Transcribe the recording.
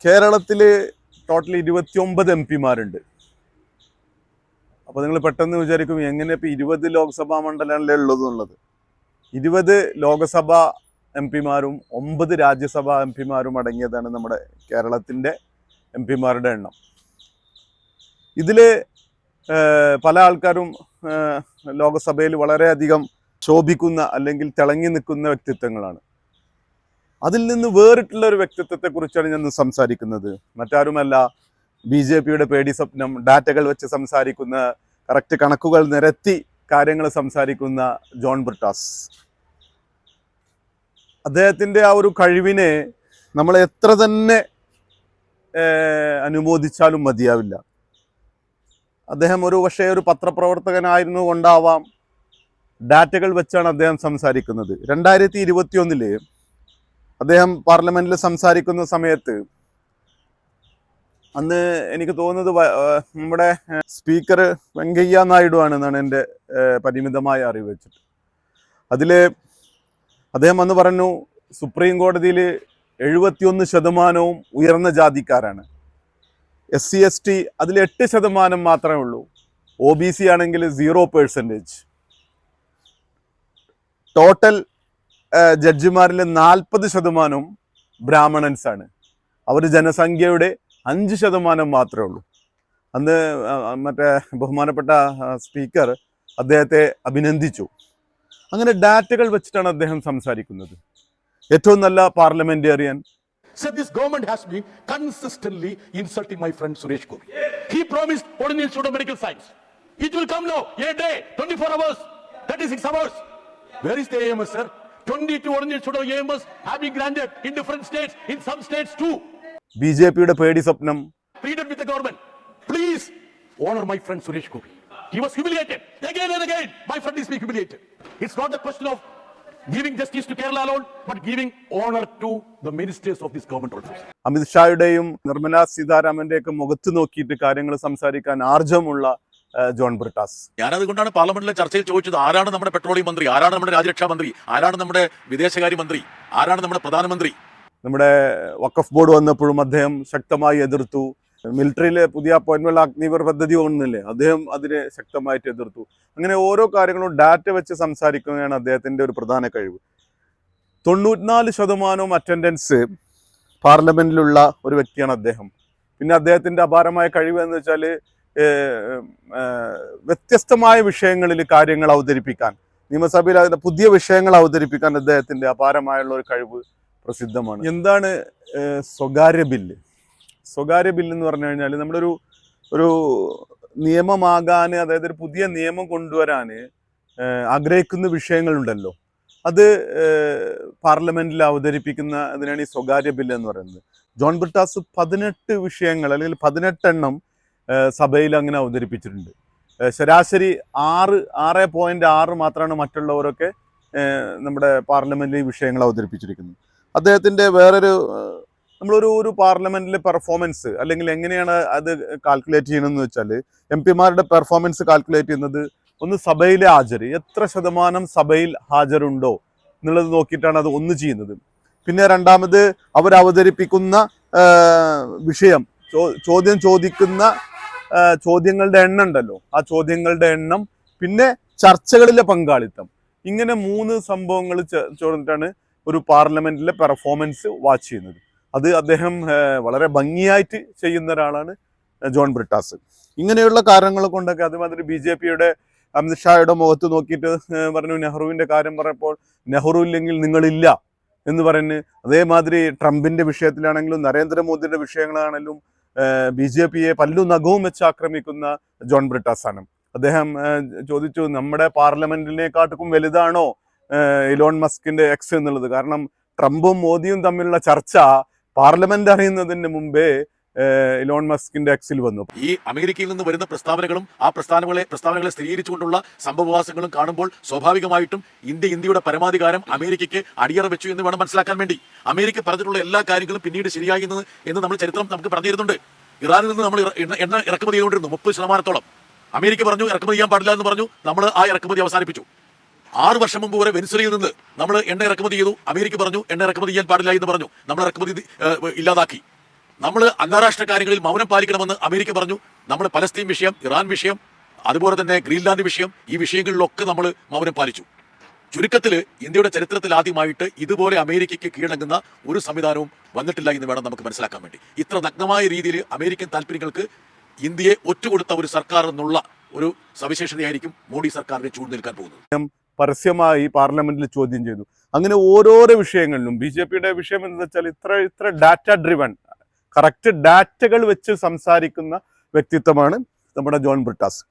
കേരളത്തിൽ ടോട്ടൽ 29 MP-മാരുണ്ട്. അപ്പോൾ നിങ്ങൾ പെട്ടെന്ന് വിചാരിക്കും എങ്ങനെ ഇപ്പോൾ 20 ലോക്സഭാ മണ്ഡലമല്ലേ ഉള്ളതെന്നുള്ളത്. 20 ലോകസഭാ MP-മാരും 9 രാജ്യസഭാ MP-മാരും അടങ്ങിയതാണ് നമ്മുടെ കേരളത്തിൻ്റെ MP-മാരുടെ എണ്ണം. ഇതിൽ പല ആൾക്കാരും ലോകസഭയിൽ വളരെയധികം ശോഭിക്കുന്ന അല്ലെങ്കിൽ തിളങ്ങി നിൽക്കുന്ന വ്യക്തിത്വങ്ങളാണ്. അതിൽ നിന്ന് വേറിട്ടുള്ള ഒരു വ്യക്തിത്വത്തെക്കുറിച്ചാണ് ഞാൻ സംസാരിക്കുന്നത്. മറ്റാരുമല്ല, BJP-യുടെ പേടി സ്വപ്നം, ഡാറ്റകൾ വെച്ച് സംസാരിക്കുന്ന, കറക്റ്റ് കണക്കുകൾ നിരത്തി കാര്യങ്ങൾ സംസാരിക്കുന്ന ജോൺ ബ്രിട്ടാസ്. അദ്ദേഹത്തിൻ്റെ ആ ഒരു കഴിവിനെ നമ്മൾ എത്ര തന്നെ അനുമോദിച്ചാലും മതിയാവില്ല. അദ്ദേഹം പക്ഷേ ഒരു പത്രപ്രവർത്തകനായിരുന്നു കൊണ്ടാവാം ഡാറ്റകൾ വെച്ചാണ് അദ്ദേഹം സംസാരിക്കുന്നത്. 2021 അദ്ദേഹം പാർലമെന്റിൽ സംസാരിക്കുന്ന സമയത്ത് അന്ന് എനിക്ക് തോന്നുന്നത് നമ്മുടെ സ്പീക്കർ വെങ്കയ്യ നായിഡു ആണെന്നാണ് എൻ്റെ പരിമിതമായ അറിവ് വെച്ചിട്ട്. അതിൽ അദ്ദേഹം അന്ന് പറഞ്ഞു, സുപ്രീം കോടതിയിൽ 71% ഉയർന്ന ജാതിക്കാരാണ്. SC ST അതിൽ 8% മാത്രമേ ഉള്ളൂ. OBC ആണെങ്കിൽ 0%. ടോട്ടൽ ജഡ്ജിമാരിൽ 40% ബ്രാഹ്മണൻസ് ആണ്. അവർ ജനസംഖ്യയുടെ 5% മാത്രമേ ഉള്ളൂ. അന്ന് മറ്റേ ബഹുമാനപ്പെട്ട സ്പീക്കർ അദ്ദേഹത്തെ അഭിനന്ദിച്ചു. അങ്ങനെ ഡാറ്റകൾ വെച്ചിട്ടാണ് അദ്ദേഹം സംസാരിക്കുന്നത്. ഏറ്റവും നല്ല parliamentarian. So this government has been consistently insulting my friend Suresh Gopi. He promised Ordinary Institute of Medical Science. It will come now, a day, 24 hours, 36 hours. Where is the AMS, sir? 22 Ordinary Institute of AMS have been granted in different states, in some states too. BJP-യുടെ പേടി സ്വപ്നം. Pleaded with the government, please honor my friend Suresh Gopi. He was humiliated again and again. My friend is being humiliated. It's not the question of giving justice to Kerala alone, but giving honor to the ministers of this government also. Amit ഷായുടെയും Nirmala സീതാരാമന്റെയൊക്കെ മുഖത്ത് നോക്കിയിട്ട് കാര്യങ്ങൾ സംസാരിക്കാൻ ആർജവമുള്ള ജോൺ ബ്രിട്ടാസ്. ഞാനതുകൊണ്ടാണ് പാർലമെന്റിലെ ചർച്ചയിൽ ചോദിച്ചത്, ആരാണ് നമ്മുടെ petroleum മന്ത്രി, ആരാണ് നമ്മുടെ രാജ്യരക്ഷാ മന്ത്രി, ആരാണ് നമ്മുടെ വിദേശകാര്യ മന്ത്രി, ആരാണ് നമ്മുടെ പ്രധാനമന്ത്രി. നമ്മുടെ വഖഫ് ബോർഡ് വന്നപ്പോഴും അദ്ദേഹം ശക്തമായി എതിർത്തു. മിലിറ്ററിയിലെ പുതിയ അപ്പോയിന്റ്മെന്റ് അഗ്നിവീർ പദ്ധതി ഒന്നില്ലേ, അദ്ദേഹം അതിനെ ശക്തമായിട്ട് എതിർത്തു. അങ്ങനെ ഓരോ കാര്യങ്ങളും ഡാറ്റ വെച്ച് സംസാരിക്കുകയാണ് അദ്ദേഹത്തിന്റെ ഒരു പ്രധാന കഴിവ്. 94% അറ്റൻഡൻസ് പാർലമെന്റിലുള്ള ഒരു വ്യക്തിയാണ് അദ്ദേഹം. പിന്നെ അദ്ദേഹത്തിന്റെ അപാരമായ കഴിവ് എന്ന് വെച്ചാൽ വ്യത്യസ്തമായ വിഷയങ്ങളിൽ കാര്യങ്ങൾ അവതരിപ്പിക്കാൻ, നിയമസഭയിൽ അതിന്റെ പുതിയ വിഷയങ്ങൾ അവതരിപ്പിക്കാൻ അദ്ദേഹത്തിന്റെ അപാരമായുള്ള ഒരു കഴിവ് പ്രസിദ്ധമാണ്. എന്താണ് സ്വകാര്യ ബില്ല്? സ്വകാര്യ ബില്ല് എന്ന് പറഞ്ഞു കഴിഞ്ഞാൽ ഒരു നിയമമാകാൻ, അതായത് ഒരു പുതിയ നിയമം കൊണ്ടുവരാൻ ആഗ്രഹിക്കുന്ന വിഷയങ്ങളുണ്ടല്ലോ, അത് പാർലമെന്റിൽ അവതരിപ്പിക്കുന്ന അതിനാണ് ഈ സ്വകാര്യ ബില്ല് എന്ന് പറയുന്നത്. ജോൺ ബ്രിട്ടാസ് 18 വിഷയങ്ങൾ അല്ലെങ്കിൽ 18 എണ്ണം സഭയിൽ അങ്ങനെ അവതരിപ്പിച്ചിട്ടുണ്ട്. ശരാശരി 6.6 മാത്രമാണ് മറ്റുള്ളവരൊക്കെ നമ്മുടെ പാർലമെന്റിൽ ഈ വിഷയങ്ങൾ അവതരിപ്പിച്ചിരിക്കുന്നത്. അദ്ദേഹത്തിൻ്റെ വേറൊരു നമ്മളൊരു പാർലമെന്റിലെ പെർഫോമൻസ് അല്ലെങ്കിൽ എങ്ങനെയാണ് അത് കാൽക്കുലേറ്റ് ചെയ്യണമെന്ന് വെച്ചാൽ, MP-മാരുടെ പെർഫോമൻസ് കാൽക്കുലേറ്റ് ചെയ്യുന്നത് ഒന്ന് സഭയിലെ ഹാജര്, എത്ര ശതമാനം സഭയിൽ ഹാജരുണ്ടോ എന്നുള്ളത് നോക്കിയിട്ടാണ് അത് ഒന്ന് ചെയ്യുന്നത്. പിന്നെ രണ്ടാമത് അവർ അവതരിപ്പിക്കുന്ന വിഷയം, ചോദ്യം ചോദിക്കുന്ന ചോദ്യങ്ങളുടെ എണ്ണം ഉണ്ടല്ലോ, ആ ചോദ്യങ്ങളുടെ എണ്ണം, പിന്നെ ചർച്ചകളിലെ പങ്കാളിത്തം. ഇങ്ങനെ 3 സംഭവങ്ങൾ ചേർന്നിട്ടാണ് ഒരു പാർലമെന്റിലെ പെർഫോമൻസ് വാച്ച് ചെയ്യുന്നത്. അത് അദ്ദേഹം വളരെ ഭംഗിയായിട്ട് ചെയ്യുന്ന ഒരാളാണ് ജോൺ ബ്രിട്ടാസ്. ഇങ്ങനെയുള്ള കാര്യങ്ങൾ കൊണ്ടൊക്കെ അതുമാതിരി BJP-യുടെ അമിത് ഷായുടെ മുഖത്ത് നോക്കിയിട്ട് പറഞ്ഞു, നെഹ്റുവിൻ്റെ കാര്യം പറഞ്ഞപ്പോൾ നെഹ്റു ഇല്ലെങ്കിൽ നിങ്ങളില്ല എന്ന് പറഞ്ഞ്, അതേമാതിരി ട്രംപിൻ്റെ വിഷയത്തിലാണെങ്കിലും നരേന്ദ്രമോദിയുടെ വിഷയങ്ങളാണെങ്കിലും BJP-യെ പല്ലും നഖവും വെച്ച് ആക്രമിക്കുന്ന ജോൺ ബ്രിട്ടാസ് ആണ്. അദ്ദേഹം ചോദിച്ചു, നമ്മുടെ പാർലമെന്റിനെക്കാട്ടും വലുതാണോ ഇലോൺ മസ്കിന്റെ എക്സ് എന്നുള്ളത്? കാരണം ട്രംപും മോദിയും തമ്മിലുള്ള ചർച്ച പാർലമെന്റ് അറിയുന്നതിന് മുമ്പേ ഇലോൺ മസ്കിന്റെ എക്സിൽ വന്നു. ഈ അമേരിക്കയിൽ നിന്ന് വരുന്ന പ്രസ്താവനകളും ആ പ്രസ്താവനകളെ സ്ഥിരീകരിച്ചുകൊണ്ടുള്ള സംഭവവാസങ്ങളും കാണുമ്പോൾ സ്വാഭാവികമായിട്ടും ഇന്ത്യയുടെ പരമാധികാരം അമേരിക്കയ്ക്ക് അടിയറ വെച്ചു എന്ന് വേണം മനസ്സിലാക്കാൻ വേണ്ടി. അമേരിക്ക പറഞ്ഞിട്ടുള്ള എല്ലാ കാര്യങ്ങളും പിന്നീട് ശരിയായി എന്ന് നമ്മൾ ചരിത്രം നമുക്ക് പറഞ്ഞു തരുന്നുണ്ട്. ഇറാനിൽ നിന്ന് നമ്മൾ എണ്ണ ഇറക്കുമതി ചെയ്തുകൊണ്ടിരുന്നു 30% അമേരിക്ക പറഞ്ഞു ഇറക്കുമതി ചെയ്യാൻ പാടില്ല എന്ന് പറഞ്ഞു, നമ്മൾ ആ ഇറക്കുമതി അവസാനിപ്പിച്ചു. 6 വർഷം മുമ്പ് വരെ വെനിസ്വലയിൽ നിന്ന് നമ്മൾ എണ്ണ ഇറക്കുമതി ചെയ്തു, അമേരിക്ക പറഞ്ഞു എണ്ണ ഇറക്കുമതി ചെയ്യാൻ പാടില്ല എന്ന് പറഞ്ഞു, നമ്മൾ ഇറക്കുമതി ഇല്ലാതാക്കി. നമ്മൾ അന്താരാഷ്ട്ര കാര്യങ്ങളിൽ മൗനം പാലിക്കണമെന്ന് അമേരിക്ക പറഞ്ഞു. നമ്മൾ പലസ്തീൻ വിഷയം, ഇറാൻ വിഷയം, അതുപോലെ തന്നെ ഗ്രീൻലാൻഡ് വിഷയം, ഈ വിഷയങ്ങളിലൊക്കെ നമ്മൾ മൗനം പാലിച്ചു. ചുരുക്കത്തിൽ ഇന്ത്യയുടെ ചരിത്രത്തിൽ ആദ്യമായിട്ട് ഇതുപോലെ അമേരിക്കയ്ക്ക് കീഴടങ്ങുന്ന ഒരു സംവിധാനവും വന്നിട്ടില്ല എന്ന് വേണം നമുക്ക് മനസ്സിലാക്കാൻ വേണ്ടി. ഇത്ര നഗ്നമായ രീതിയിൽ അമേരിക്കൻ താല്പര്യങ്ങൾക്ക് ഇന്ത്യയെ ഒറ്റുകൊടുത്ത ഒരു സർക്കാർ എന്നുള്ള ഒരു സവിശേഷതയായിരിക്കും മോഡി സർക്കാരിനെ ചൂട് നിൽക്കാൻ പോകുന്നത്. പരസ്യമായി പാർലമെന്റിൽ ചോദ്യം ചെയ്തു. അങ്ങനെ ഓരോരോ വിഷയങ്ങളിലും BJPയുടെ വിഷയം എന്ന് വെച്ചാൽ ഇത്ര ഡാറ്റ ഡ്രിവൺ, കറക്റ്റ് ഡാറ്റകൾ വെച്ച് സംസാരിക്കുന്ന വ്യക്തിത്വമാണ് നമ്മുടെ ജോൺ ബ്രിട്ടാസ്.